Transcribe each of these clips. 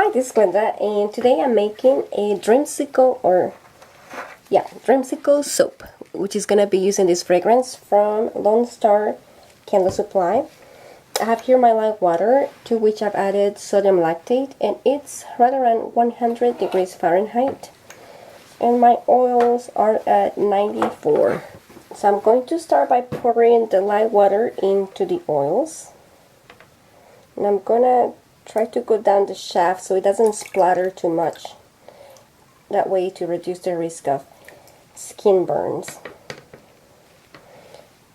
Hi, this is Glenda, and today I'm making a Dreamsickle Dreamsickle soap, which is gonna be using this fragrance from Lone Star Candle Supply. I have here my light water, to which I've added sodium lactate, and it's right around 100 degrees Fahrenheit. And my oils are at 94. So I'm going to start by pouring the light water into the oils. And I'm gonna try to go down the shaft so it doesn't splatter too much. That way to reduce the risk of skin burns.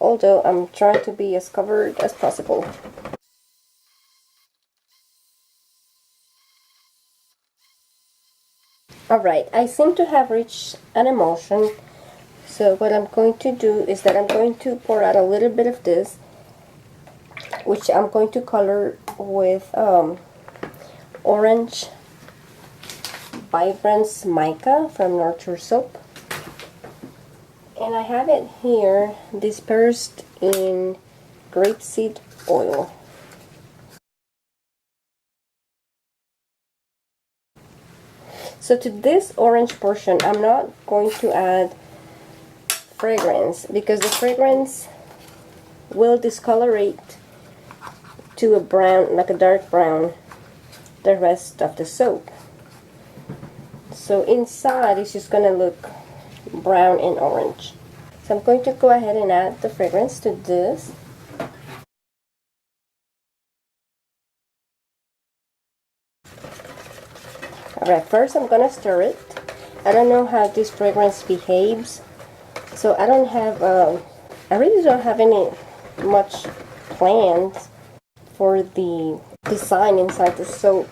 Although I'm trying to be as covered as possible. Alright, I seem to have reached an emulsion. So what I'm going to do is that I'm going to pour out a little bit of this, which I'm going to color with Orange Vibrance Mica from Nurture Soap. And I have it here dispersed in grapeseed oil. So to this orange portion, I'm not going to add fragrance because the fragrance will discolorate to a brown, like a dark brown, the rest of the soap. So inside it's just gonna look brown and orange. So I'm going to go ahead and add the fragrance to this. Alright, first I'm gonna stir it. I don't know how this fragrance behaves, so I don't have I really don't have any much plans for the design inside the soap.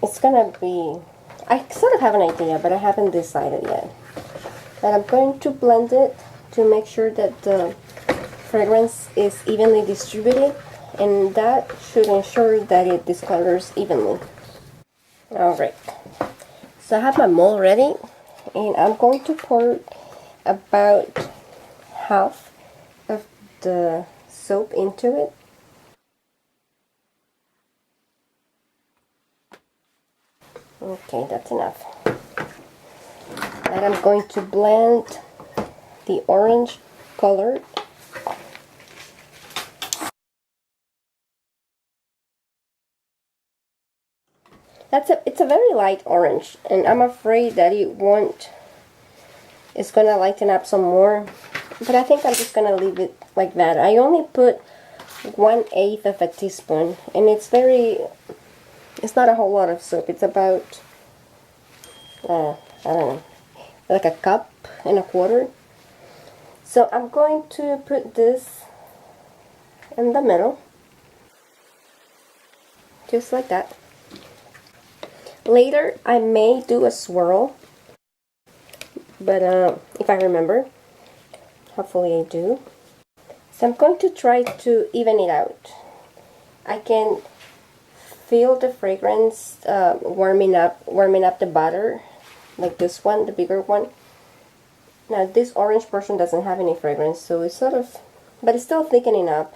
It's gonna be, I sort of have an idea, but I haven't decided yet. And I'm going to blend it to make sure that the fragrance is evenly distributed, and that should ensure that it discolors evenly. Alright, so I have my mold ready, and I'm going to pour about half of the soap into it. Okay, that's enough. And I'm going to blend the orange color. It's a very light orange, and I'm afraid that it's gonna lighten up some more, but I think I'm just gonna leave it like that. I only put 1/8 of a teaspoon, and it's not a whole lot of soap. It's about I don't know, like a cup and a quarter. So I'm going to put this in the middle, just like that. Later I may do a swirl, but if I remember, hopefully I do. So I'm going to try to even it out. I can feel the fragrance warming up the butter, like this one, the bigger one. Now this orange portion doesn't have any fragrance, so it's but it's still thickening up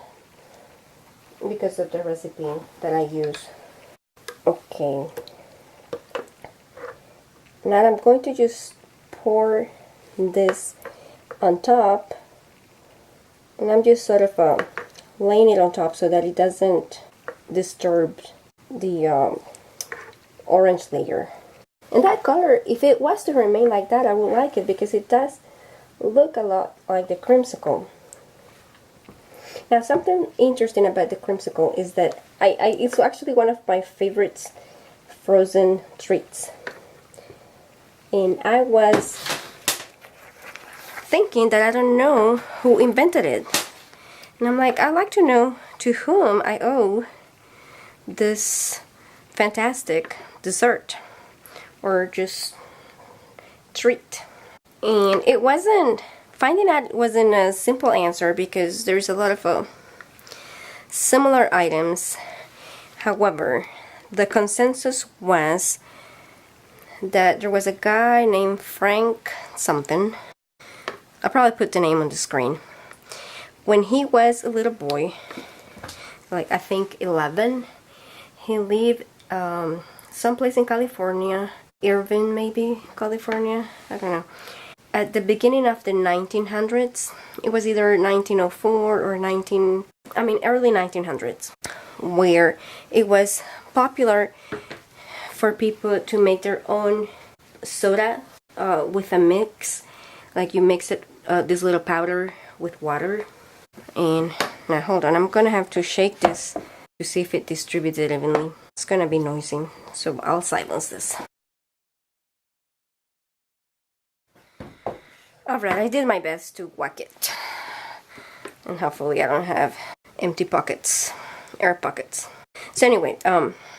because of the recipe that I use. Okay. Now I'm going to just pour this on top, and I'm just sort of laying it on top so that it doesn't disturb the orange layer. And that color, if it was to remain like that, I would like it because it does look a lot like the Dreamsickle. Now something interesting about the Dreamsickle is that it's actually one of my favorites frozen treats. And I was thinking that I don't know who invented it. And I'm like, I'd like to know to whom I owe this fantastic dessert or just treat. And finding out wasn't a simple answer because there's a lot of similar items. However, the consensus was that there was a guy named Frank something. I'll probably put the name on the screen. When he was a little boy, like I think 11, he lived someplace in California, Irvine maybe, California, I don't know. At the beginning of the 1900s, it was either 1904 or early 1900s, where it was popular for people to make their own soda with a mix. Like you mix it, this little powder with water. And now hold on, I'm gonna have to shake this to see if it distributes it evenly. It's gonna be noisy, so I'll silence this. Alright, I did my best to whack it. And hopefully I don't have empty pockets, air pockets. So anyway,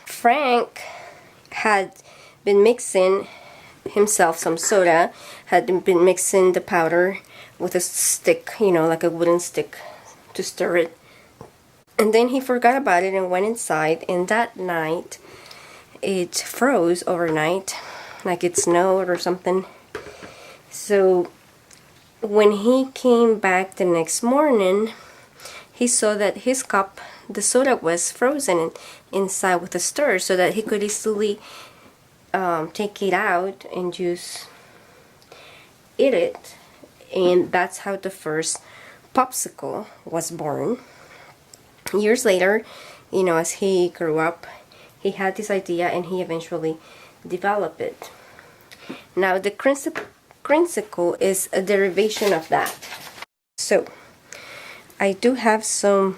Frank had been mixing himself some soda, had been mixing the powder with a stick, you know, like a wooden stick to stir it. And then he forgot about it and went inside, and that night it froze overnight, like it snowed or something. So when he came back the next morning, he saw that his cup, the soda, was frozen inside with a stir, so that he could easily take it out and just eat it. And that's how the first popsicle was born. Years later, you know, as he grew up, he had this idea and he eventually developed it. Now the creamsicle is a derivation of that. So I do have some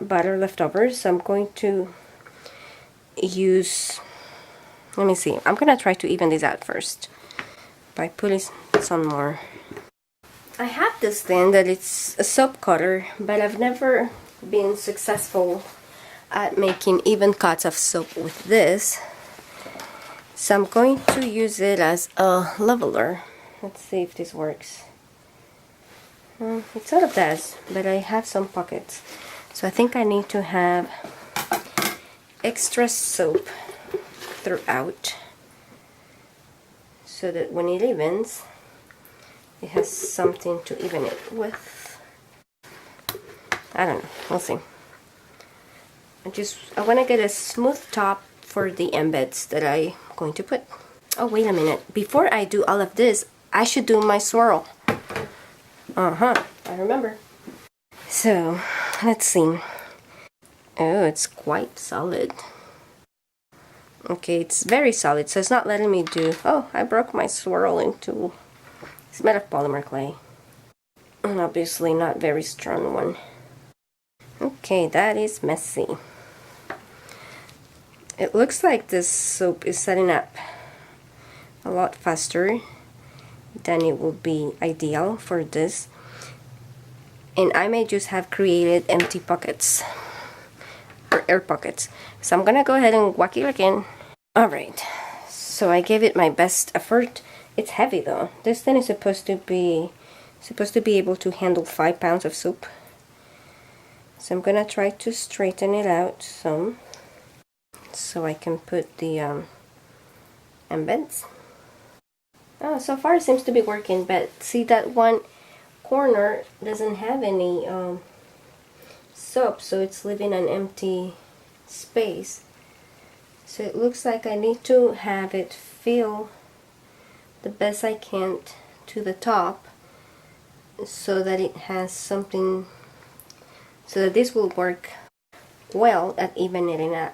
butter left over, so I'm going to use, let me see, I'm gonna try to even these out first by putting some more. I have this thing that it's a soap cutter, but I've never been successful at making even cuts of soap with this, so I'm going to use it as a leveler. Let's see if this works. It sort of does, but I have some pockets, so I think I need to have extra soap throughout so that when it evens, it has something to even it with. I don't know, we'll see. I want to get a smooth top for the embeds that I'm going to put. Oh, wait a minute. Before I do all of this, I should do my swirl. I remember. So, let's see. Oh, it's quite solid. Okay, it's very solid, so it's not letting me do... Oh, I broke my swirl into... It's made of polymer clay. And obviously not very strong one. Okay, that is messy. It looks like this soap is setting up a lot faster than it would be ideal for this. And I may just have created empty pockets or air pockets. So I'm gonna go ahead and whack it again. Alright, so I gave it my best effort. It's heavy though. This thing is supposed to be able to handle 5 pounds of soap. So I'm gonna try to straighten it out some so I can put the embeds. Oh, so far it seems to be working, but see that one corner doesn't have any soap, so it's leaving an empty space. So it looks like I need to have it fill the best I can to the top so that it has something, so that this will work well at evening it out.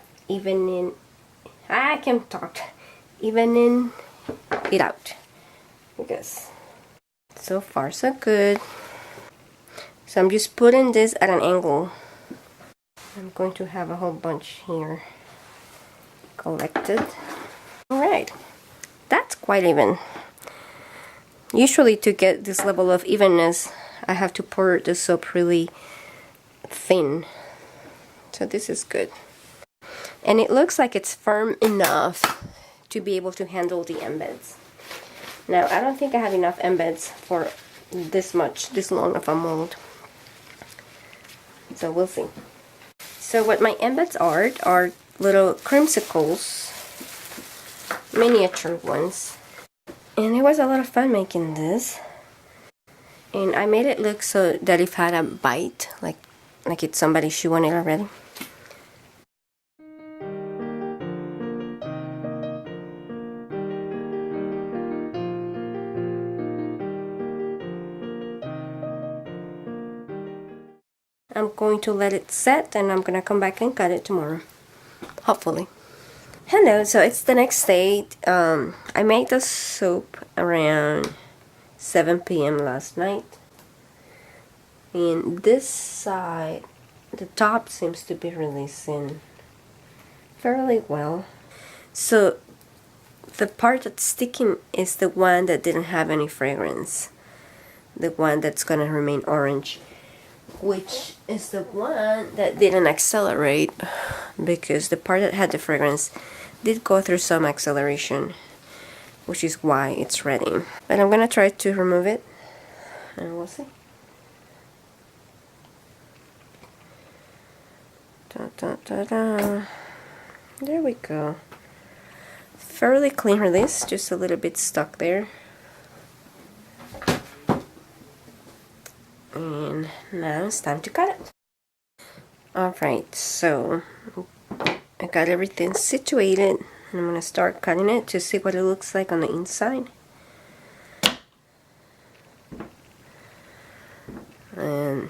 Because so far so good. So I'm just putting this at an angle. I'm going to have a whole bunch here collected. Alright, that's quite even. Usually to get this level of evenness, I have to pour the soap really thin. So this is good. And it looks like it's firm enough to be able to handle the embeds. Now, I don't think I have enough embeds for this long of a mold. So we'll see. So what my embeds are little creamsicles, miniature ones. And it was a lot of fun making this. And I made it look so that it had a bite, like it's somebody chewing it already. I'm going to let it set and I'm gonna come back and cut it tomorrow, hopefully. Hello, so it's the next day. I made the soap around 7 p.m. last night, and this side, the top seems to be releasing fairly well. So the part that's sticking is the one that didn't have any fragrance, the one that's gonna remain orange, which is the one that didn't accelerate, because the part that had the fragrance did go through some acceleration, which is why it's ready. But I'm gonna try to remove it and we'll see. Da, da, da, da. There we go. Fairly clean release, just a little bit stuck there. And now it's time to cut it. Alright, so I got everything situated. I'm going to start cutting it to see what it looks like on the inside. And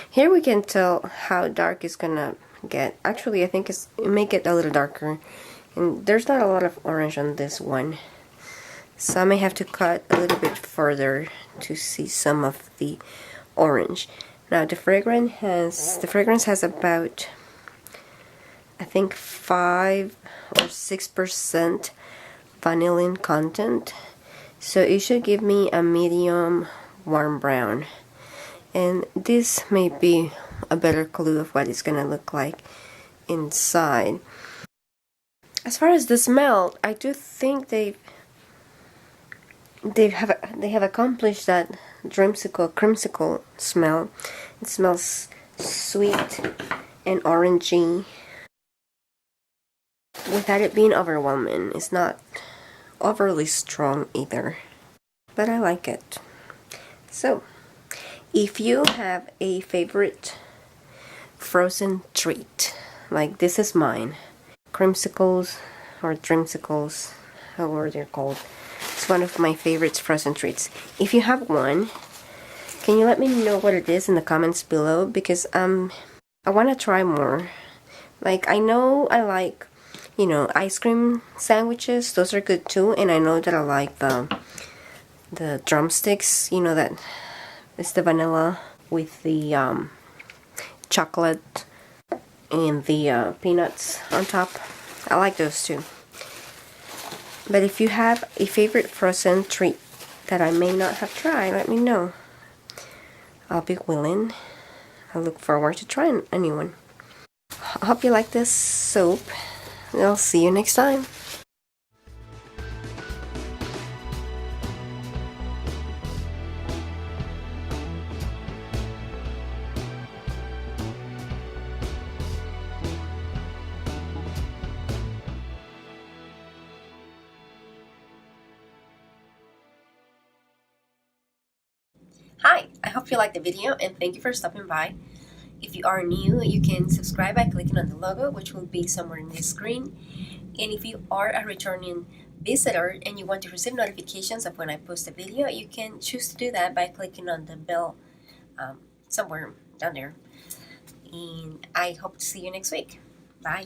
here we can tell how dark it's going to get. Actually, I think it may get a little darker. And there's not a lot of orange on this one. So I may have to cut a little bit further to see some of the orange. Now the fragrance has about, I think, 5 or 6% vanillin content, so it should give me a medium warm brown, and this may be a better clue of what it's gonna look like inside. As far as the smell, I do think they have accomplished that Dreamsickle creamsicle smell. It smells sweet and orangey without it being overwhelming. It's not overly strong either, but I like it. So if you have a favorite frozen treat, like this is mine, creamsicles or dreamsicles, however they're called, it's one of my favorites frozen treats. If you have one, can you let me know what it is in the comments below, because I want to try more. Like, I know I like, you know, ice cream sandwiches, those are good too, and I know that I like the drumsticks, you know, that it's the vanilla with the chocolate and the peanuts on top. I like those too. But if you have a favorite frozen treat that I may not have tried, let me know. I'll be willing. I look forward to trying a new one. I hope you like this soap. I'll see you next time. Hi, I hope you liked the video and thank you for stopping by. If you are new, you can subscribe by clicking on the logo, which will be somewhere in this screen. And if you are a returning visitor and you want to receive notifications of when I post a video, you can choose to do that by clicking on the bell somewhere down there. And I hope to see you next week. Bye.